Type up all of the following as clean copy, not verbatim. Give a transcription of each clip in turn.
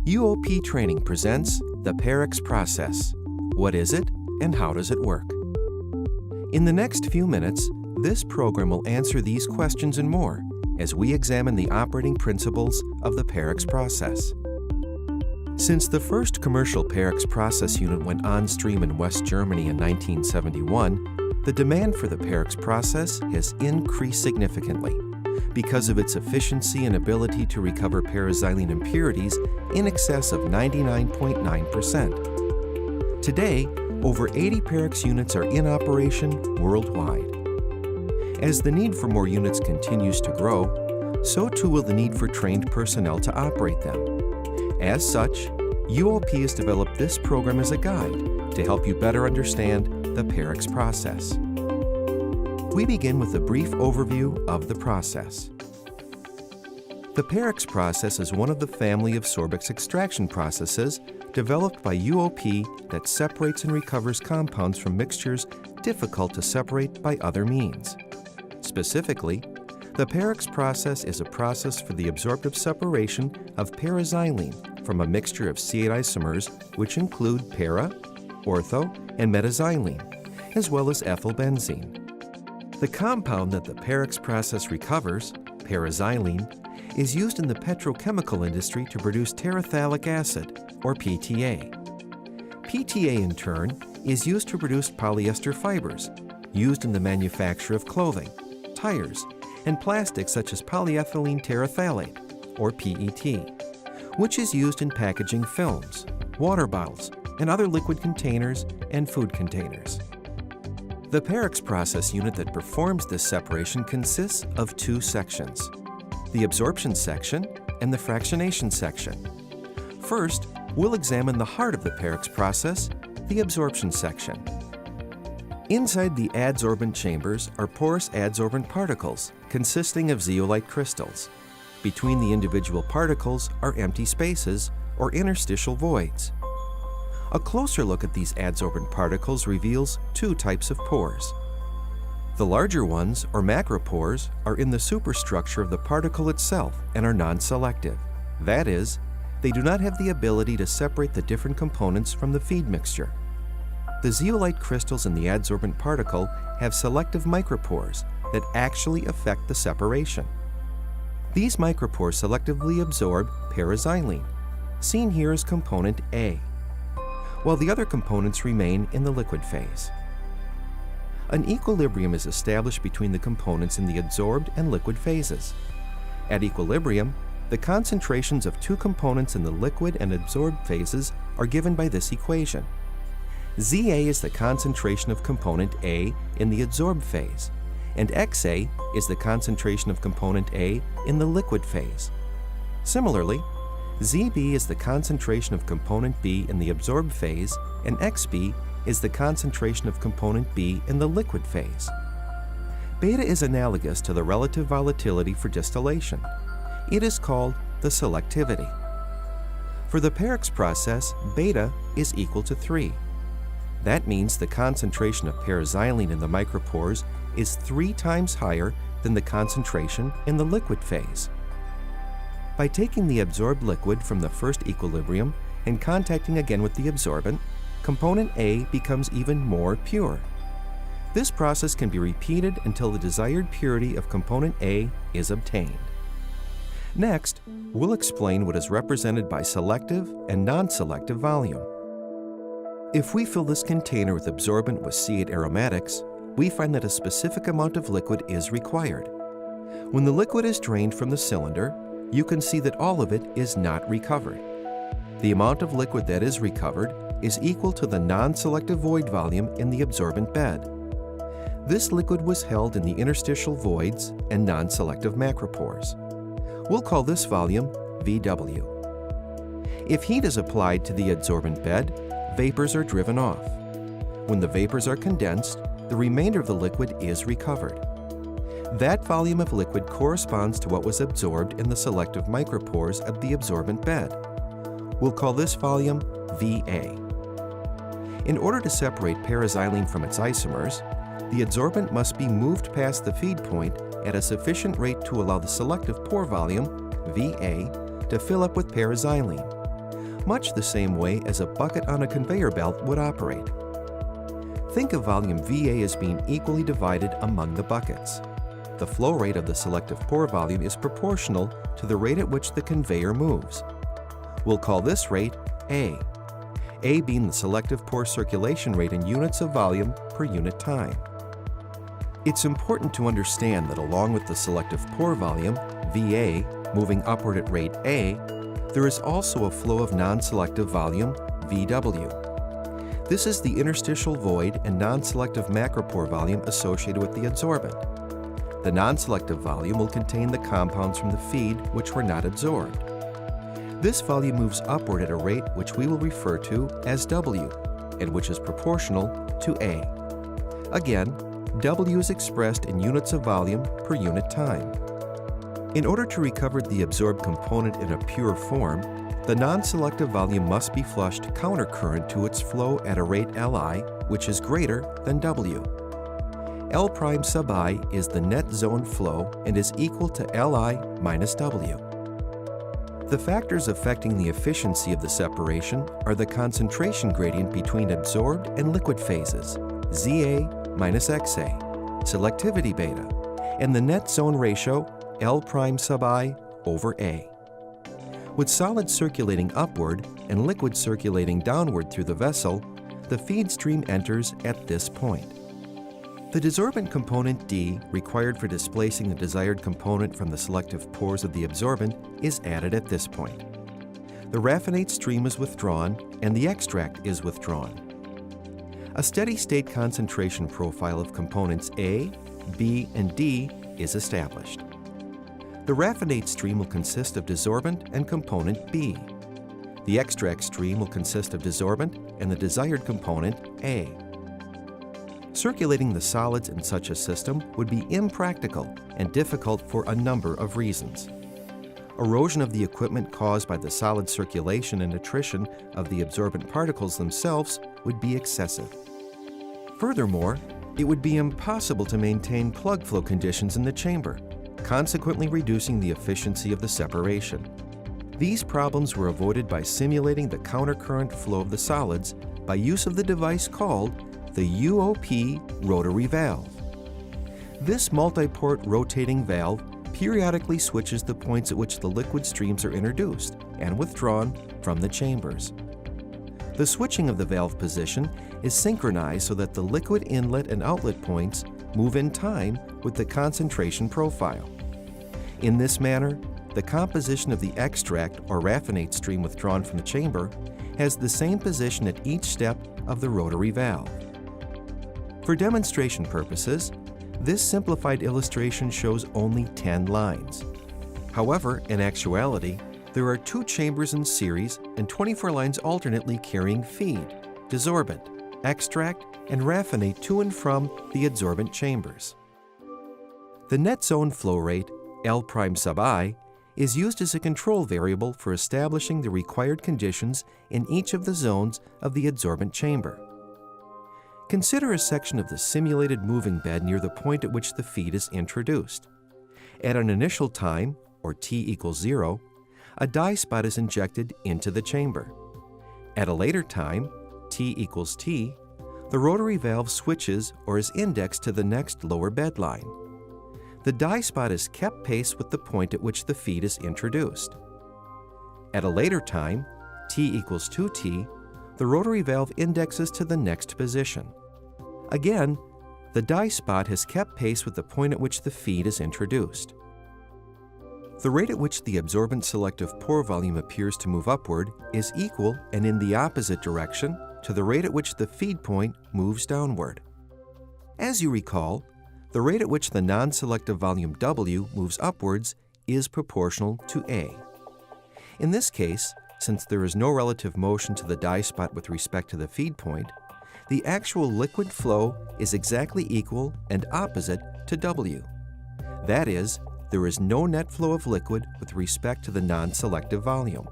UOP Training presents the p-x process. What is it and how does it work? In the next few minutes, this program will answer these questions and more as we examine the operating principles of the p-x process. Since the first commercial p-x process unit went on stream in West Germany in 1971, the demand for the p-x process has increased significantly because of its efficiency and ability to recover p-xylene impurities in excess of 99.9%. Today, over 80 p-x units are in operation worldwide. As the need for more units continues to grow, so too will the need for trained personnel to operate them. As such, UOP has developed this program as a guide to help you better understand the p-x process. We begin with a brief overview of the process. The p-x process is one of the family of sorbix extraction processes developed by UOP that separates and recovers compounds from mixtures difficult to separate by other means. Specifically, the p-x process is a process for the absorptive separation of p-xylene from a mixture of C8 isomers which include para, ortho, and metaxylene, as well as ethylbenzene. The compound that the p-x process recovers, p-xylene, is used in the petrochemical industry to produce terephthalic acid, or PTA. PTA, in turn, is used to produce polyester fibers, used in the manufacture of clothing, tires, and plastics such as polyethylene terephthalate, or PET, which is used in packaging films, water bottles, and other liquid containers and food containers. The p-x process unit that performs this separation consists of two sections, the absorption section and the fractionation section. First, we'll examine the heart of the p-x process, the absorption section. Inside the adsorbent chambers are porous adsorbent particles consisting of zeolite crystals. Between the individual particles are empty spaces or interstitial voids. A closer look at these adsorbent particles reveals two types of pores. The larger ones, or macropores, are in the superstructure of the particle itself and are non-selective. That is, they do not have the ability to separate the different components from the feed mixture. The zeolite crystals in the adsorbent particle have selective micropores that actually affect the separation. These micropores selectively absorb p-xylene, seen here as component A, while the other components remain in the liquid phase. An equilibrium is established between the components in the adsorbed and liquid phases. At equilibrium, the concentrations of two components in the liquid and adsorbed phases are given by this equation. Za is the concentration of component A in the adsorbed phase, and Xa is the concentration of component A in the liquid phase. Similarly, Zb is the concentration of component B in the absorbed phase, and Xb is the concentration of component B in the liquid phase. Beta is analogous to the relative volatility for distillation. It is called the selectivity. For the p-x process, beta is equal to 3. That means the concentration of p-xylene in the micropores is 3 times higher than the concentration in the liquid phase. By taking the absorbed liquid from the first equilibrium and contacting again with the absorbent, component A becomes even more pure. This process can be repeated until the desired purity of component A is obtained. Next, we'll explain what is represented by selective and non-selective volume. If we fill this container with absorbent with C8 aromatics, we find that a specific amount of liquid is required. When the liquid is drained from the cylinder, you can see that all of it is not recovered. The amount of liquid that is recovered is equal to the non-selective void volume in the absorbent bed. This liquid was held in the interstitial voids and non-selective macropores. We'll call this volume VW. If heat is applied to the adsorbent bed, vapors are driven off. When the vapors are condensed, the remainder of the liquid is recovered. That volume of liquid corresponds to what was absorbed in the selective micropores of the absorbent bed. We'll call this volume VA. In order to separate p-xylene from its isomers, the adsorbent must be moved past the feed point at a sufficient rate to allow the selective pore volume, VA, to fill up with p-xylene. much the same way as a bucket on a conveyor belt would operate. Think of volume VA as being equally divided among the buckets. The flow rate of the selective pore volume is proportional to the rate at which the conveyor moves. We'll call this rate A being the selective pore circulation rate in units of volume per unit time. It's important to understand that along with the selective pore volume, VA, moving upward at rate A, there is also a flow of non-selective volume, VW. This is the interstitial void and non-selective macropore volume associated with the adsorbent. The non-selective volume will contain the compounds from the feed which were not absorbed. This volume moves upward at a rate which we will refer to as W, and which is proportional to A. Again, W is expressed in units of volume per unit time. In order to recover the absorbed component in a pure form, the non-selective volume must be flushed countercurrent to its flow at a rate Li, which is greater than W. L prime sub I is the net zone flow and is equal to Li minus W. The factors affecting the efficiency of the separation are the concentration gradient between absorbed and liquid phases, Za minus Xa, selectivity beta, and the net zone ratio, L prime sub I over A. With solid circulating upward and liquid circulating downward through the vessel, the feed stream enters at this point. The desorbent component D, required for displacing the desired component from the selective pores of the absorbent, is added at this point. The raffinate stream is withdrawn and the extract is withdrawn. A steady-state concentration profile of components A, B, and D is established. The raffinate stream will consist of desorbent and component B. The extract stream will consist of desorbent and the desired component A. Circulating the solids in such a system would be impractical and difficult for a number of reasons. Erosion of the equipment caused by the solid circulation and attrition of the absorbent particles themselves would be excessive. Furthermore, it would be impossible to maintain plug flow conditions in the chamber, consequently reducing the efficiency of the separation. These problems were avoided by simulating the countercurrent flow of the solids by use of the device called the UOP rotary valve. This multi-port rotating valve periodically switches the points at which the liquid streams are introduced and withdrawn from the chambers. The switching of the valve position is synchronized so that the liquid inlet and outlet points move in time with the concentration profile. In this manner, the composition of the extract or raffinate stream withdrawn from the chamber has the same position at each step of the rotary valve. For demonstration purposes, this simplified illustration shows only 10 lines. However, in actuality, there are 2 chambers in series and 24 lines alternately carrying feed, desorbent, extract, and raffinate to and from the adsorbent chambers. The net zone flow rate, L prime sub I, is used as a control variable for establishing the required conditions in each of the zones of the adsorbent chamber. Consider a section of the simulated moving bed near the point at which the feed is introduced. At an initial time, or t equals 0, a dye spot is injected into the chamber. At a later time, t equals t, the rotary valve switches or is indexed to the next lower bed line. The dye spot is kept pace with the point at which the feed is introduced. At a later time, t equals 2t, the rotary valve indexes to the next position. Again, the dye spot has kept pace with the point at which the feed is introduced. The rate at which the absorbent selective pore volume appears to move upward is equal and in the opposite direction to the rate at which the feed point moves downward. As you recall, the rate at which the non-selective volume W moves upwards is proportional to A. In this case, since there is no relative motion to the dye spot with respect to the feed point, the actual liquid flow is exactly equal and opposite to W. That is, there is no net flow of liquid with respect to the non-selective volume.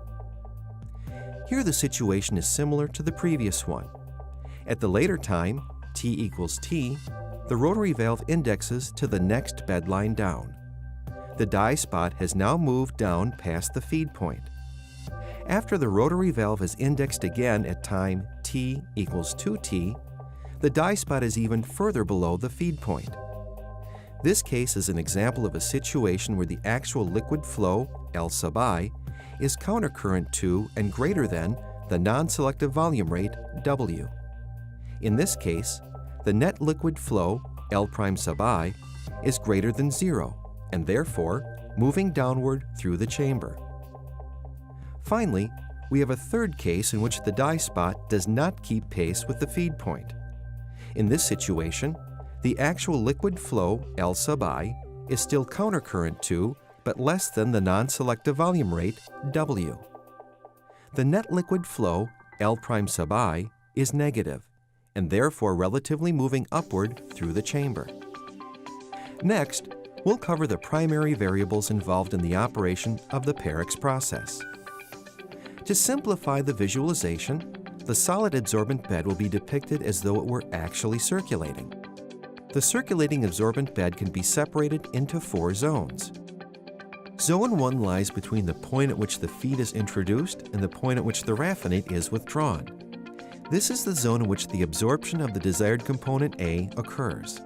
Here the situation is similar to the previous one. At the later time, t equals t, the rotary valve indexes to the next bed line down. The dye spot has now moved down past the feed point. After the rotary valve is indexed again at time t equals 2t, the dye spot is even further below the feed point. This case is an example of a situation where the actual liquid flow, L sub I, is countercurrent to and greater than the non-selective volume rate, W. In this case, the net liquid flow, L prime sub I, is greater than 0, and therefore moving downward through the chamber. Finally, we have a third case in which the dye spot does not keep pace with the feed point. In this situation, the actual liquid flow, L sub I, is still countercurrent to, but less than the non-selective volume rate, W. The net liquid flow, L prime sub I, is negative, and therefore relatively moving upward through the chamber. Next, we'll cover the primary variables involved in the operation of the p-x process. To simplify the visualization, the solid adsorbent bed will be depicted as though it were actually circulating. The circulating absorbent bed can be separated into 4 zones. Zone 1 lies between the point at which the feed is introduced and the point at which the raffinate is withdrawn. This is the zone in which the absorption of the desired component A occurs.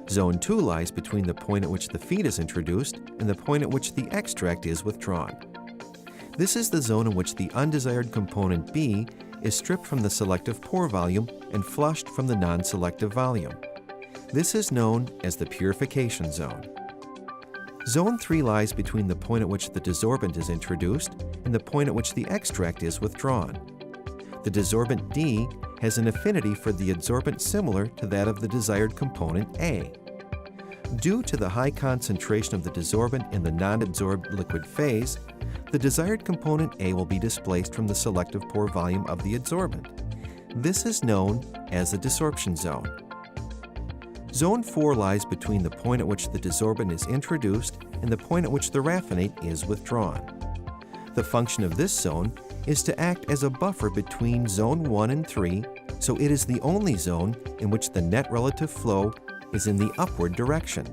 Zone 2 lies between the point at which the feed is introduced and the point at which the extract is withdrawn. This is the zone in which the undesired component B is stripped from the selective pore volume and flushed from the non-selective volume. This is known as the purification zone. Zone 3 lies between the point at which the desorbent is introduced and the point at which the extract is withdrawn. The desorbent D has an affinity for the adsorbent similar to that of the desired component A. Due to the high concentration of the desorbent in the non-absorbed liquid phase, the desired component A will be displaced from the selective pore volume of the adsorbent. This is known as the desorption zone. Zone 4 lies between the point at which the desorbent is introduced and the point at which the raffinate is withdrawn. The function of this zone is to act as a buffer between Zone 1 and 3, so it is the only zone in which the net relative flow is in the upward direction.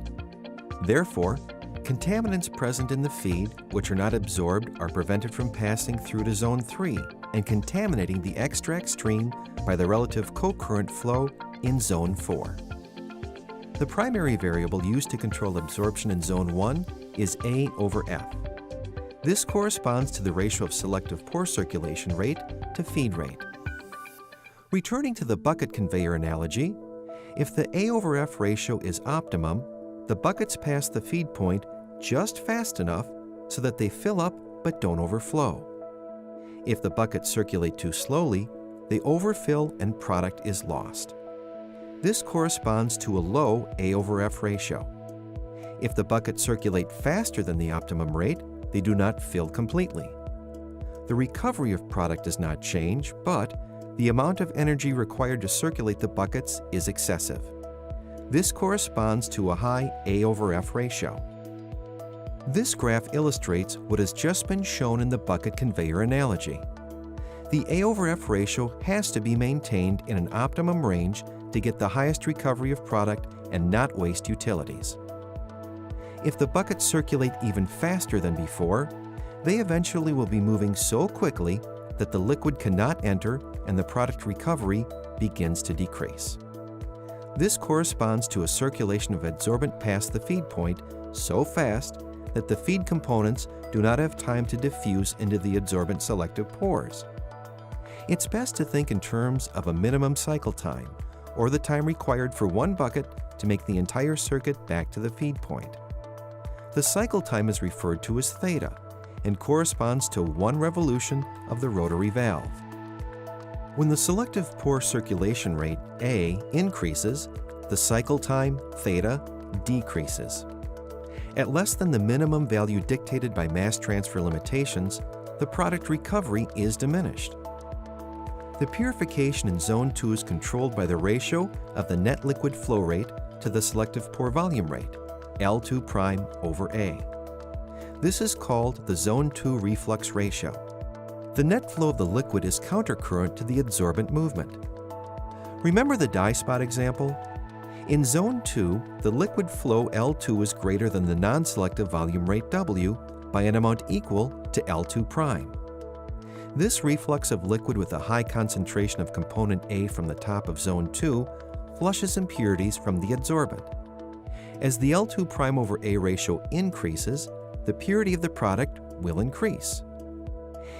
Therefore, contaminants present in the feed, which are not absorbed, are prevented from passing through to Zone 3 and contaminating the extract stream by the relative co-current flow in Zone 4. The primary variable used to control absorption in Zone 1 is A over F. This corresponds to the ratio of selective pore circulation rate to feed rate. Returning to the bucket conveyor analogy, if the A over F ratio is optimum, the buckets pass the feed point just fast enough so that they fill up but don't overflow. If the buckets circulate too slowly, they overfill and product is lost. This corresponds to a low A over F ratio. If the buckets circulate faster than the optimum rate, they do not fill completely. The recovery of product does not change, but the amount of energy required to circulate the buckets is excessive. This corresponds to a high A over F ratio. This graph illustrates what has just been shown in the bucket conveyor analogy. The A over F ratio has to be maintained in an optimum range to get the highest recovery of product and not waste utilities. If the buckets circulate even faster than before, they eventually will be moving so quickly that the liquid cannot enter and the product recovery begins to decrease. This corresponds to a circulation of adsorbent past the feed point so fast that the feed components do not have time to diffuse into the adsorbent selective pores. It's best to think in terms of a minimum cycle time, or the time required for one bucket to make the entire circuit back to the feed point. The cycle time is referred to as theta and corresponds to 1 revolution of the rotary valve. When the selective pore circulation rate, A, increases, the cycle time, theta, decreases. At less than the minimum value dictated by mass transfer limitations, the product recovery is diminished. The purification in Zone 2 is controlled by the ratio of the net liquid flow rate to the selective pore volume rate, L2 prime over A. This is called the Zone 2 reflux ratio. The net flow of the liquid is countercurrent to the adsorbent movement. Remember the dye spot example? In Zone 2, the liquid flow L2 is greater than the non-selective volume rate W by an amount equal to L2 prime. This reflux of liquid with a high concentration of component A from the top of zone 2 flushes impurities from the adsorbent. As the L2'/A ratio increases, the purity of the product will increase.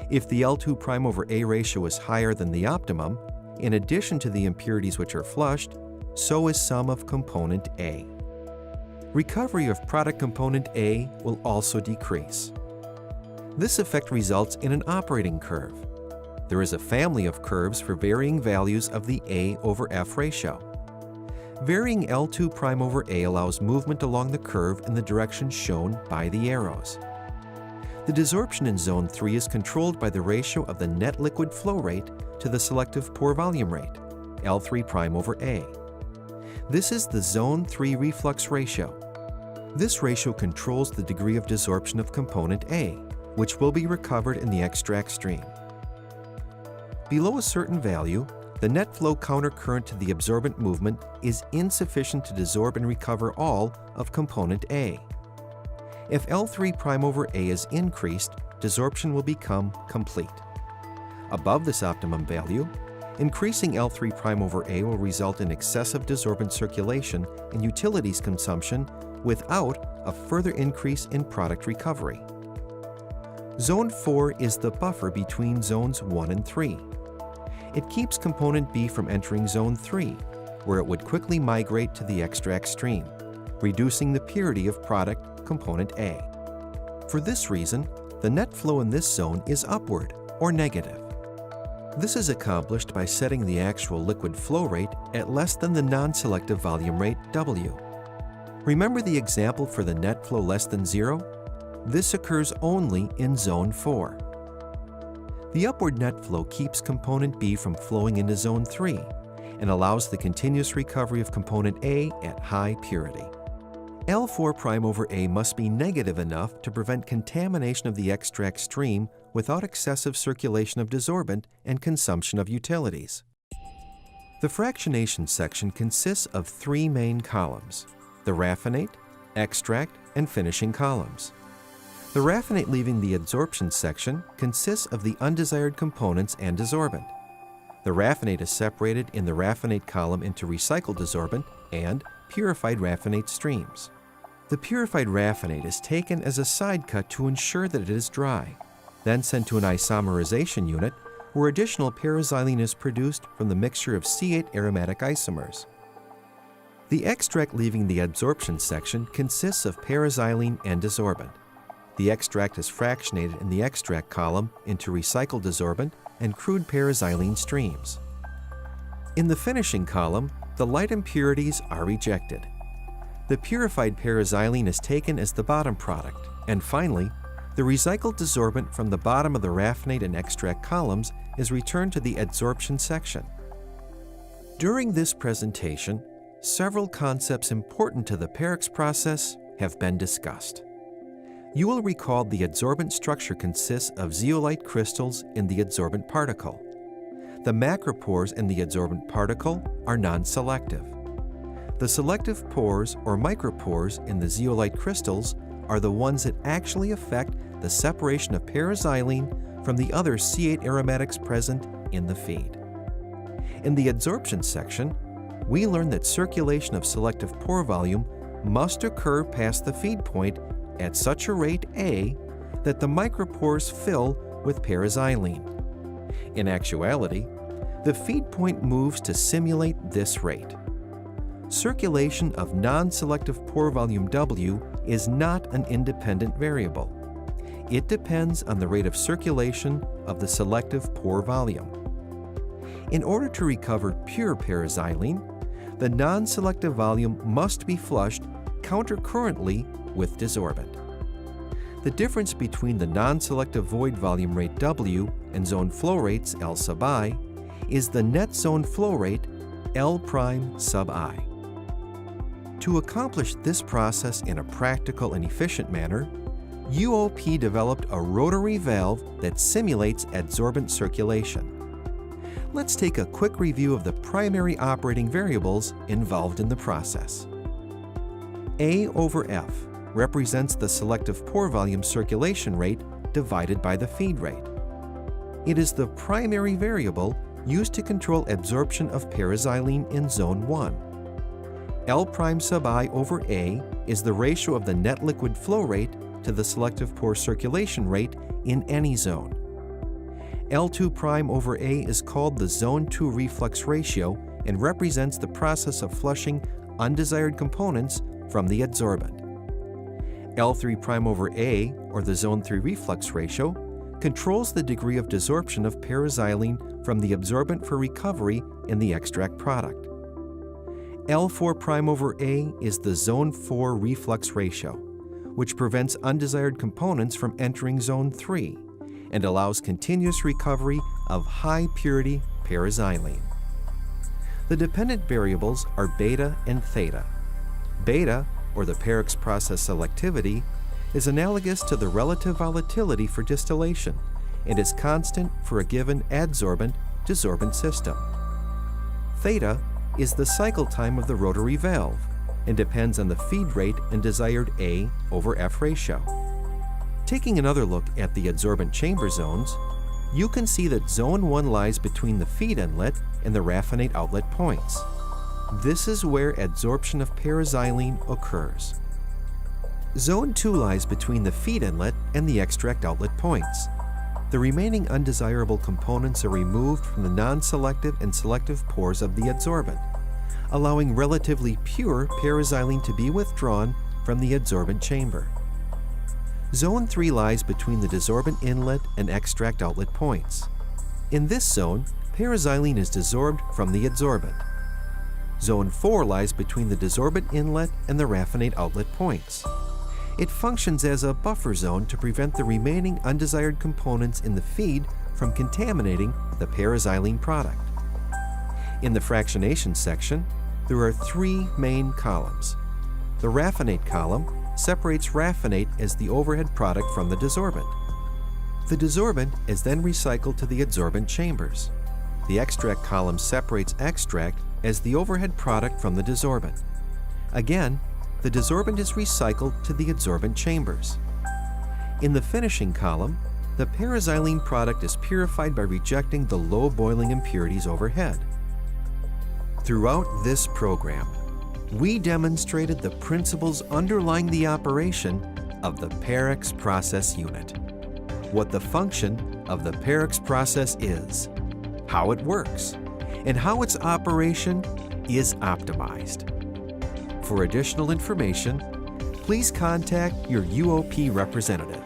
If the L2'/A ratio is higher than the optimum, in addition to the impurities which are flushed, so is some of component A. Recovery of product component A will also decrease. This effect results in an operating curve. There is a family of curves for varying values of the A/F ratio. Varying L2'/A allows movement along the curve in the direction shown by the arrows. The desorption in zone 3 is controlled by the ratio of the net liquid flow rate to the selective pore volume rate, L3'/A. This is the zone 3 reflux ratio. This ratio controls the degree of desorption of component A, which will be recovered in the extract stream. Below a certain value, the net flow countercurrent to the absorbent movement is insufficient to desorb and recover all of component A. If L3'/A is increased, desorption will become complete. Above this optimum value, increasing L3'/A will result in excessive desorbent circulation and utilities consumption without a further increase in product recovery. Zone 4 is the buffer between zones 1 and 3. It keeps component B from entering zone 3, where it would quickly migrate to the extract stream, reducing the purity of product component A. For this reason, the net flow in this zone is upward or negative. This is accomplished by setting the actual liquid flow rate at less than the non-selective volume rate W. Remember the example for the net flow less than 0? This occurs only in zone 4. The upward net flow keeps component B from flowing into zone 3 and allows the continuous recovery of component A at high purity. L4'/A must be negative enough to prevent contamination of the extract stream without excessive circulation of desorbent and consumption of utilities. The fractionation section consists of 3 main columns: the raffinate, extract, and finishing columns. The raffinate leaving the adsorption section consists of the undesired components and desorbent. The raffinate is separated in the raffinate column into recycled desorbent and purified raffinate streams. The purified raffinate is taken as a side cut to ensure that it is dry, then sent to an isomerization unit where additional p-xylene is produced from the mixture of C8 aromatic isomers. The extract leaving the adsorption section consists of p-xylene and desorbent. The extract is fractionated in the extract column into recycled desorbent and crude p-xylene streams. In the finishing column, the light impurities are rejected. The purified p-xylene is taken as the bottom product, and finally, the recycled desorbent from the bottom of the raffinate and extract columns is returned to the adsorption section. During this presentation, several concepts important to the p-X process have been discussed. You will recall the adsorbent structure consists of zeolite crystals in the adsorbent particle. The macropores in the adsorbent particle are non-selective. The selective pores or micropores in the zeolite crystals are the ones that actually affect the separation of p-xylene from the other C8 aromatics present in the feed. In the adsorption section, we learned that circulation of selective pore volume must occur past the feed point at such a rate A that the micropores fill with p-xylene. In actuality, the feed point moves to simulate this rate. Circulation of non-selective pore volume W is not an independent variable. It depends on the rate of circulation of the selective pore volume. In order to recover pure p-xylene, the non-selective volume must be flushed countercurrently with desorbent. The difference between the non-selective void volume rate W and zone flow rates L sub I is the net zone flow rate L prime sub I. To accomplish this process in a practical and efficient manner, UOP developed a rotary valve that simulates adsorbent circulation. Let's take a quick review of the primary operating variables involved in the process. A/F represents the selective pore volume circulation rate divided by the feed rate. It is the primary variable used to control absorption of p-xylene in Zone 1. L prime sub I over A is the ratio of the net liquid flow rate to the selective pore circulation rate in any zone. L2 prime over A is called the Zone 2 reflux ratio and represents the process of flushing undesired components from the adsorbent. L3 prime over A, or the Zone 3 reflux ratio, controls the degree of desorption of p-xylene from the absorbent for recovery in the extract product. L4 prime over A is the Zone 4 reflux ratio, which prevents undesired components from entering Zone 3 and allows continuous recovery of high-purity p-xylene. The dependent variables are beta and theta. Beta, or the Perix process selectivity, is analogous to the relative volatility for distillation and is constant for a given adsorbent-desorbent system. Theta is the cycle time of the rotary valve and depends on the feed rate and desired A over F ratio. Taking another look at the adsorbent chamber zones, you can see that Zone 1 lies between the feed inlet and the raffinate outlet points. This is where adsorption of p-xylene occurs. Zone 2 lies between the feed inlet and the extract outlet points. The remaining undesirable components are removed from the non-selective and selective pores of the adsorbent, allowing relatively pure p-xylene to be withdrawn from the adsorbent chamber. Zone 3 lies between the desorbent inlet and extract outlet points. In this zone, p-xylene is desorbed from the adsorbent. Zone 4 lies between the desorbent inlet and the raffinate outlet points. It functions as a buffer zone to prevent the remaining undesired components in the feed from contaminating the p-xylene product. In the fractionation section, there are three main columns. The raffinate column separates raffinate as the overhead product from the desorbent. The desorbent is then recycled to the adsorbent chambers. The extract column separates extract as the overhead product from the desorbent. Again, the desorbent is recycled to the adsorbent chambers. In the finishing column, the p-xylene product is purified by rejecting the low boiling impurities overhead. Throughout this program, we demonstrated the principles underlying the operation of the Perix process unit, what the function of the Perix process is, how it works, and how its operation is optimized. For additional information, please contact your UOP representative.